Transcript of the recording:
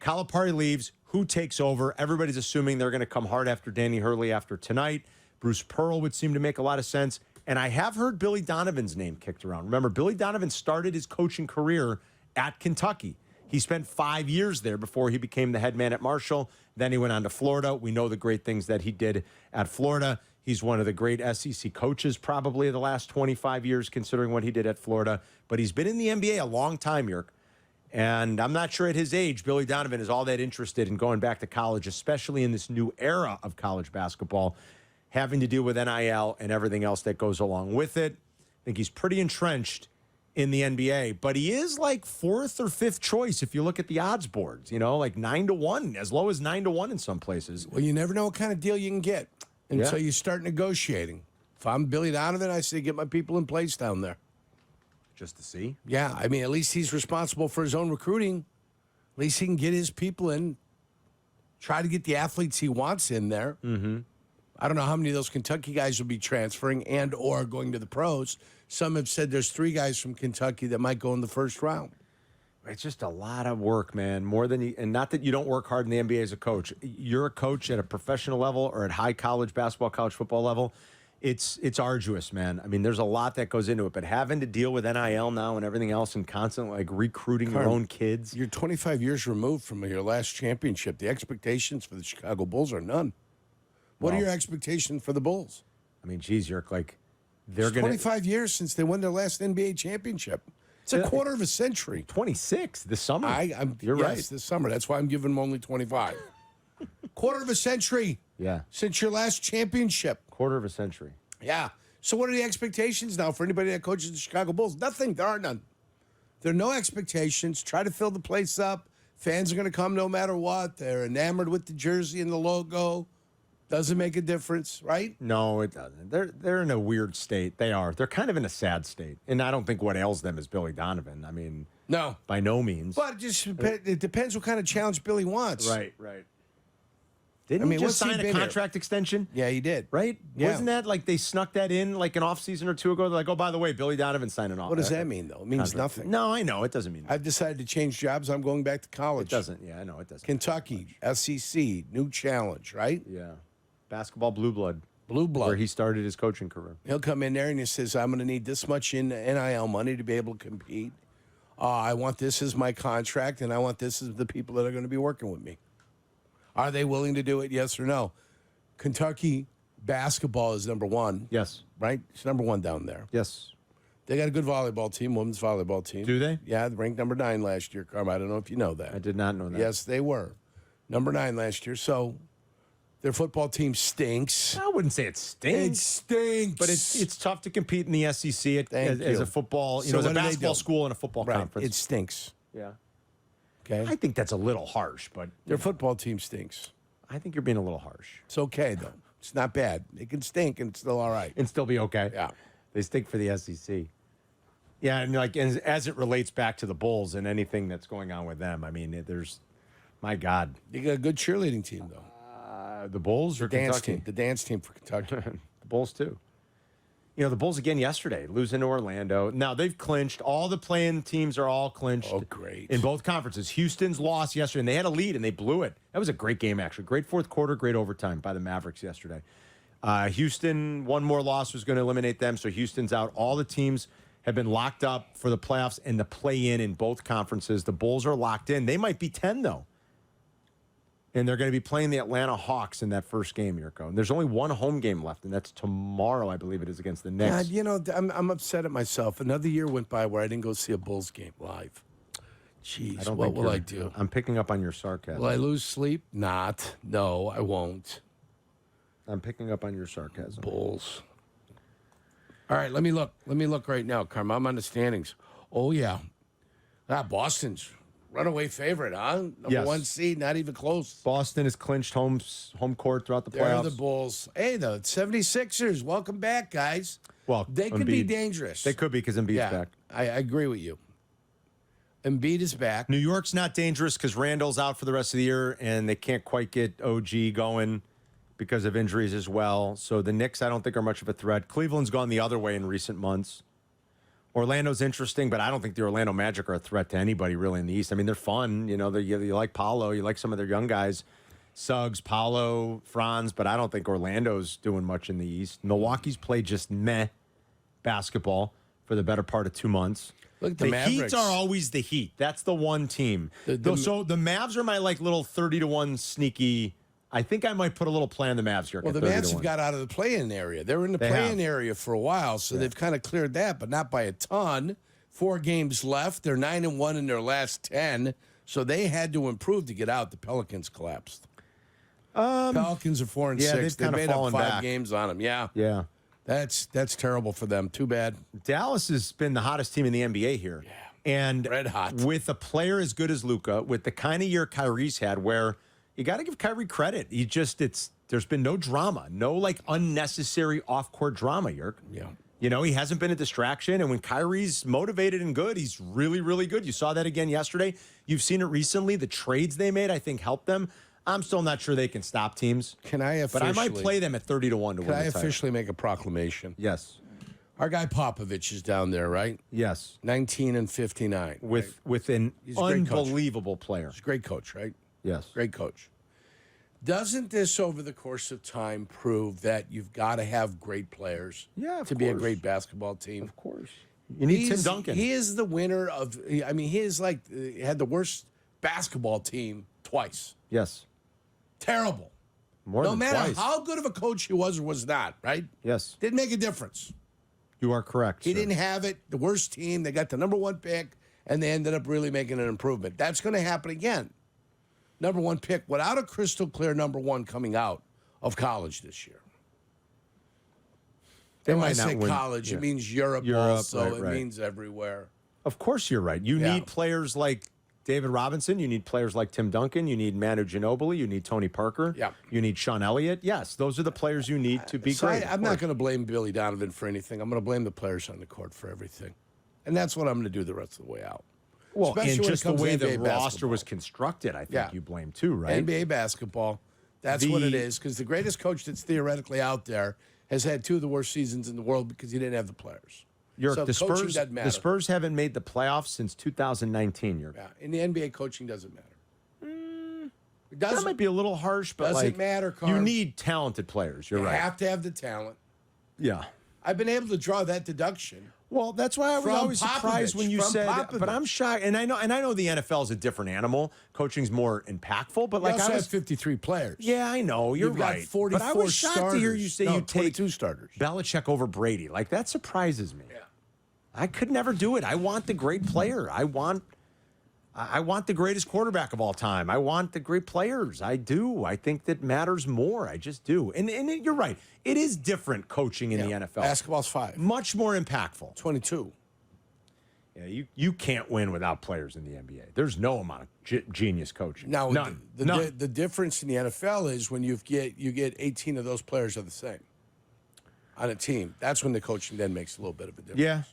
Calipari leaves. Who takes over? Everybody's assuming they're going to come hard after Danny Hurley after tonight. Bruce Pearl would seem to make a lot of sense. And I have heard Billy Donovan's name kicked around. Remember, Billy Donovan started his coaching career at Kentucky. He spent 5 years there before he became the head man at Marshall. Then he went on to Florida. We know the great things that he did at Florida. He's one of the great SEC coaches probably of the last 25 years, considering what he did at Florida. But he's been in the NBA a long time, Yerk. And I'm not sure at his age, Billy Donovan is all that interested in going back to college, especially in this new era of college basketball, having to deal with NIL and everything else that goes along with it. I think he's pretty entrenched in the NBA, but he is like fourth or fifth choice if you look at the odds boards, like 9-1, as low as 9-1 in some places. Well, you never know what kind of deal you can get until you start negotiating. If I'm Billy Donovan, I say get my people in place down there. Just to see? Yeah, I mean, at least he's responsible for his own recruiting. At least he can get his people in, try to get the athletes he wants in there. Mm-hmm. I don't know how many of those Kentucky guys will be transferring and or going to the pros. Some have said there's 3 guys from Kentucky that might go in the first round. It's just a lot of work, man. More than you, and not that you don't work hard in the NBA as a coach. You're a coach at a professional level or at high college basketball, college football level. It's arduous, man. I mean, there's a lot that goes into it, but having to deal with NIL now and everything else and constantly recruiting your own kids. You're 25 years removed from your last championship. The expectations for the Chicago Bulls are none. What are your expectations for the Bulls? I mean, geez, you're like, they're it's going 25 years since they won their last NBA championship. It's a quarter of a century. 26 this summer. You're right. This summer. That's why I'm giving them only 25. Quarter of a century. Yeah. Since your last championship. Quarter of a century. Yeah. So what are the expectations now for anybody that coaches the Chicago Bulls? Nothing. There are none. There are no expectations. Try to fill the place up. Fans are going to come no matter what. They're enamored with the jersey and the logo. Doesn't make a difference, right? No, it doesn't. They're in a weird state. They are. They're kind of in a sad state. And I don't think what ails them is Billy Donovan. I mean, no. By no means. But it depends what kind of challenge Billy wants. Right. Didn't he just sign a contract extension? Yeah, he did. Right? Yeah. Wasn't that like they snuck that in like an offseason or two ago? They're like, oh, by the way, Billy Donovan signed an off. What does that mean, though? It means nothing. No, I know. It doesn't mean nothing. I've decided to change jobs. I'm going back to college. It doesn't. Yeah, I know. It doesn't. Kentucky, SEC, new challenge, right? Yeah. Basketball blue blood. Blue blood. Where he started his coaching career. He'll come in there and he says, I'm going to need this much in NIL money to be able to compete. I want this as my contract, and I want this as the people that are going to be working with me. Are they willing to do it, yes or no? Kentucky basketball is number one. Yes. Right? It's number one down there. Yes. They got a good volleyball team, women's volleyball team. Do they? Yeah, ranked number 9 last year, Carmen. I don't know if you know that. I did not know that. Yes, they were. Number 9 last year. So their football team stinks. I wouldn't say it stinks. It stinks. But it's tough to compete in the SEC as a football, as a basketball school and a football conference. It stinks. Yeah. Okay. I think that's a little harsh, but their football team stinks. I think you're being a little harsh. It's okay, though. It's not bad. It can stink and it's still all right. And still be okay. Yeah. They stink for the SEC. Yeah, and as it relates back to the Bulls and anything that's going on with them, I mean, my God. You got a good cheerleading team, though. The Bulls or Kentucky? The dance team for Kentucky. The Bulls, too. The Bulls again yesterday, losing to Orlando. Now, they've clinched. All the playing teams are all clinched. Oh, great. In both conferences. Houston's lost yesterday, and they had a lead, and they blew it. That was a great game, actually. Great fourth quarter, great overtime by the Mavericks yesterday. Houston, one more loss was going to eliminate them, so Houston's out. All the teams have been locked up for the playoffs and the play-in in both conferences. The Bulls are locked in. They might be 10, though. And they're going to be playing the Atlanta Hawks in that first game, Yurko. And there's only one home game left, and that's tomorrow, I believe it is, against the Knicks. God, I'm upset at myself. Another year went by where I didn't go see a Bulls game live. Jeez, what will I do? I'm picking up on your sarcasm. Will I lose sleep? Not. No, I won't. I'm picking up on your sarcasm. Bulls. All right, let me look. Let me look right now, Carmen. I'm on the standings. Oh, yeah. Boston's runaway favorite, huh? Number 1 seed, not even close. Boston has clinched home court throughout the playoffs. They're the Bulls. Hey, the 76ers, welcome back, guys. Well, they could be dangerous. They could be because Embiid's back. I agree with you. Embiid is back. New York's not dangerous because Randall's out for the rest of the year, and they can't quite get OG going because of injuries as well. So the Knicks, I don't think, are much of a threat. Cleveland's gone the other way in recent months. Orlando's interesting, but I don't think the Orlando Magic are a threat to anybody really in the East. I mean, they're fun. You know, you like Paolo. You like some of their young guys. Suggs, Paolo, Franz, but I don't think Orlando's doing much in the East. Milwaukee's played just meh basketball for the better part of 2 months. Look, the Mavericks Heat are always the Heat. That's the one team. So the Mavs are my like little 30-1 sneaky. I think I might put a little play on the Mavs here. Well, the Mavs have got out of the play-in area. They were in the play-in area for a while, so they've kind of cleared that, but not by a ton. 4 games left. They're 9-1 in their last 10, so they had to improve to get out. The Pelicans collapsed. Pelicans are 4 and 6. They made up 5 games on them. Yeah. That's terrible for them. Too bad. Dallas has been the hottest team in the NBA here. Yeah. And red hot. With a player as good as Luka, with the kind of year Kyrie's had where you got to give Kyrie credit. There's been no drama, no like unnecessary off-court drama, Yerk. Yeah. You know, he hasn't been a distraction. And when Kyrie's motivated and good, he's really, really good. You saw that again yesterday. You've seen it recently. The trades they made, I think, helped them. I'm still not sure they can stop teams. Can I officially? But I might play them at 30-1 to win the title. Can I officially make a proclamation? Yes. Our guy Popovich is down there, right? Yes. 19 and 59. With an unbelievable player. He's a great coach, right? Yes. Great coach. Doesn't this, over the course of time, prove that you've got to have great players to be a great basketball team? Of course. You need Tim Duncan. He is the winner of, I mean, he is like, had the worst basketball team twice. Yes. Terrible. More than matter twice. how good of a coach he was or was not, right? Yes. Didn't make a difference. You are correct. He didn't have it. The worst team. They got the #1 pick, and they ended up really making an improvement. That's going to happen again. #1 pick without a crystal clear #1 coming out of college this year. They when might I say not win. college, it means Europe also. It means everywhere. Of course you're right. You need players like David Robinson. You need players like Tim Duncan. You need Manu Ginobili. You need Tony Parker. Yeah. You need Sean Elliott. Yes, those are the players you need to be great. I'm not going to blame Billy Donovan for anything. I'm going to blame the players on the court for everything. And that's what I'm going to do the rest of the way out. Well, Especially and just the way the roster basketball. was constructed, I think you blame too, right? NBA basketball. That's what it is. Because the greatest coach that's theoretically out there has had 2 of the worst seasons in the world because he didn't have the players. The Spurs haven't made the playoffs since 2019. Yeah, in the NBA, coaching doesn't matter. It that might be a little harsh, but doesn't matter, Carm. You need talented players. You're right. You have to have the talent. Yeah. I've been able to draw that deduction. Well, that's why I was always surprised when you said. But I'm shocked, and I know the NFL is a different animal. Coaching's more impactful, but like I have 53 players. Yeah, I know you're right. Got 44 but I was shocked starters. to hear you say you take 22 starters. Belichick over Brady. Like that surprises me. Yeah. I could never do it. I want the great player. I want the greatest quarterback of all time. I want the great players. I do. I think that matters more. I just do. And you're right. It is different coaching in the NFL. Basketball's 5. Much more impactful. 22. Yeah, you can't win without players in the NBA. There's no amount of genius coaching. Now, None. The difference in the NFL is when you get 18 of those players are the same on a team. That's when the coaching then makes a little bit of a difference. Yeah,